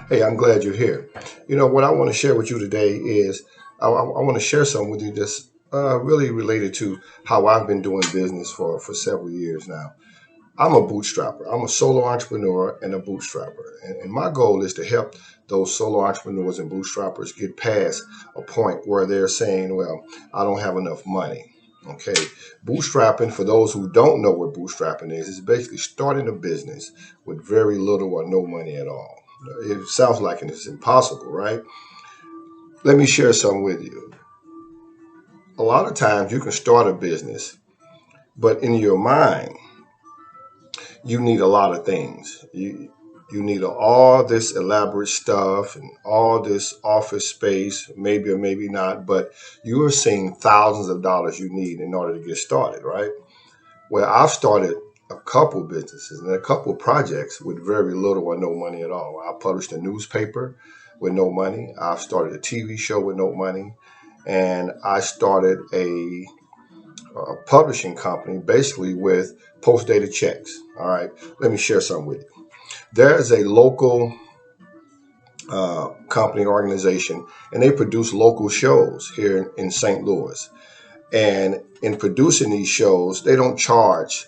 Hey, I'm glad you're here. What I want to share with you today is I want to share something with you that's really related to how I've been doing business for several years now. I'm a bootstrapper. I'm a solo entrepreneur and a bootstrapper. And my goal is to help those solo entrepreneurs and bootstrappers get past a point where they're saying, well, I don't have enough money. Okay. Bootstrapping, for those who don't know what bootstrapping is basically starting a business with very little or no money at all. It sounds like it's impossible, right? Let me share something with you. A lot of times you can start a business, but in your mind, you need a lot of things. You need all this elaborate stuff and all this office space, maybe or maybe not, but you are seeing thousands of dollars you need in order to get started, right? Well, I've started a couple businesses and a couple projects with very little or no money at all. I published a newspaper with no money. I've started a TV show with no money, and I started a publishing company basically with post dated checks. All right, let me share something with you. There is a local company organization, and they produce local shows here in St. Louis. And in producing these shows, they don't charge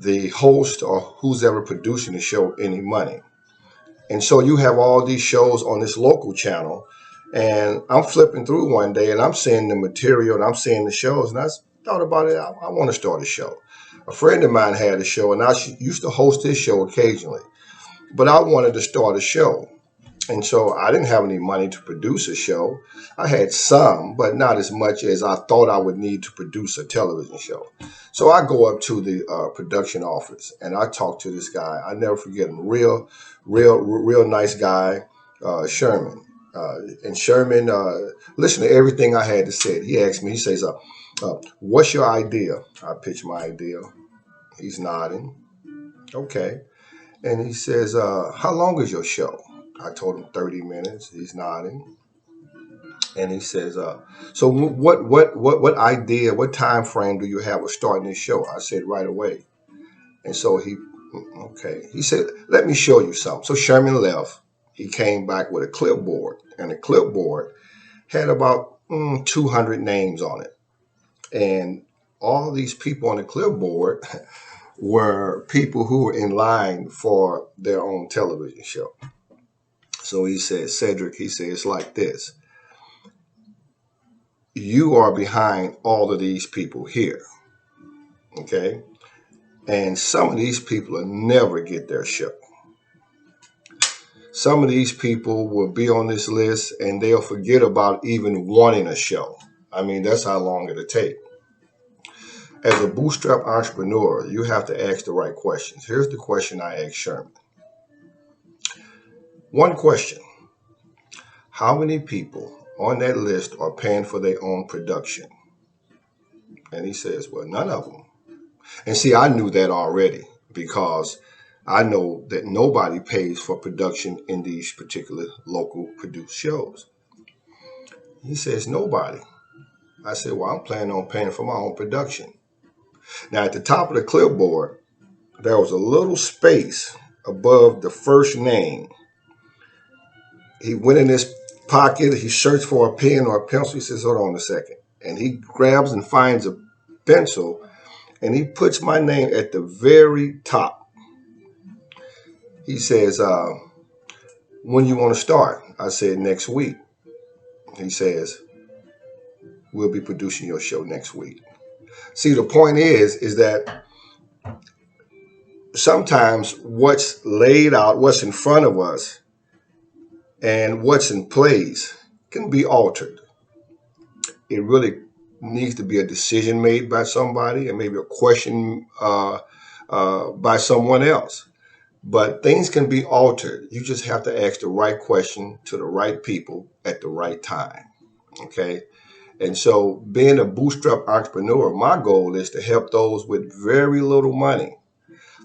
the host or who's ever producing the show any money. And so you have all these shows on this local channel, and I'm flipping through one day and I'm seeing the material and I'm seeing the shows, and I thought about it. I want to start a show. A friend of mine had a show, and I used to host his show occasionally, but I wanted to start a show. And so I didn't have any money to produce a show. I had some, but not as much as I thought I would need to produce a television show. So I go up to the production office and I talk to this guy. I never forget him. Real nice guy, Sherman. And Sherman listened to everything I had to say. He asked me, he says, what's your idea? I pitch my idea. He's nodding. Okay. And he says, how long is your show? I told him 30 minutes. He's nodding. And he says, so what idea, what time frame do you have of starting this show? I said, right away. And so okay. He said, let me show you something. So Sherman left. He came back with a clipboard, and the clipboard had about 200 names on it. And all these people on the clipboard were people who were in line for their own television show. So he said, Cedric, he said, it's like this. You are behind all of these people here. Okay. And some of these people will never get their show. Some of these people will be on this list and they'll forget about even wanting a show. I mean, that's how long it'll take. As a bootstrap entrepreneur, you have to ask the right questions. Here's the question I asked Sherman. One question. How many people on that list are paying for their own production? And he says, well, none of them. And see, I knew that already because I know that nobody pays for production in these particular local produced shows. He says, nobody. I said, well, I'm planning on paying for my own production. Now, at the top of the clipboard, there was a little space above the first name. He went in his pocket, he searched for a pen or a pencil. He says, hold on a second. And he grabs and finds a pencil and he puts my name at the very top. He says, when you want to start? I said, next week. He says, we'll be producing your show next week. See, the point is that sometimes what's laid out, what's in front of us, and what's in place can be altered. It really needs to be a decision made by somebody and maybe a question by someone else. But things can be altered. You just have to ask the right question to the right people at the right time. Okay. And so, being a bootstrap entrepreneur, my goal is to help those with very little money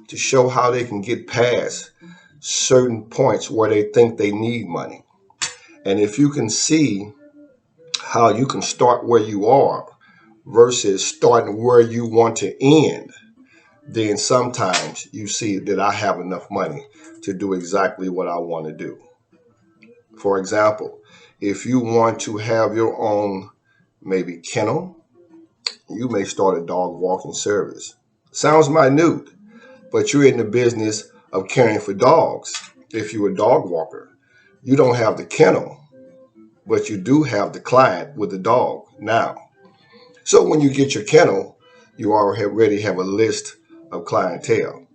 to show how they can get past certain points where they think they need money. And if you can see how you can start where you are versus starting where you want to end, then sometimes you see that I have enough money to do exactly what I want to do. For example, if you want to have your own maybe kennel, you may start a dog walking service. Sounds minute, but you're in the business of caring for dogs. If you're a dog walker, you don't have the kennel, but you do have the client with the dog now. So when you get your kennel, you already have a list of clientele.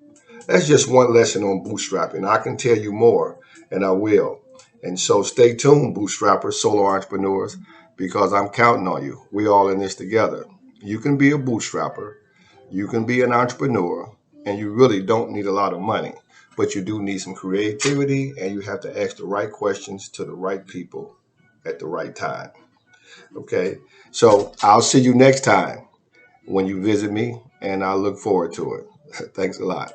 That's just one lesson on bootstrapping. I can tell you more, and I will. And so stay tuned, bootstrappers, solo entrepreneurs, because I'm counting on you. We all in this together. You can be a bootstrapper, you can be an entrepreneur, and you really don't need a lot of money, but you do need some creativity, and you have to ask the right questions to the right people at the right time. Okay, so I'll see you next time when you visit me, and I look forward to it. Thanks a lot.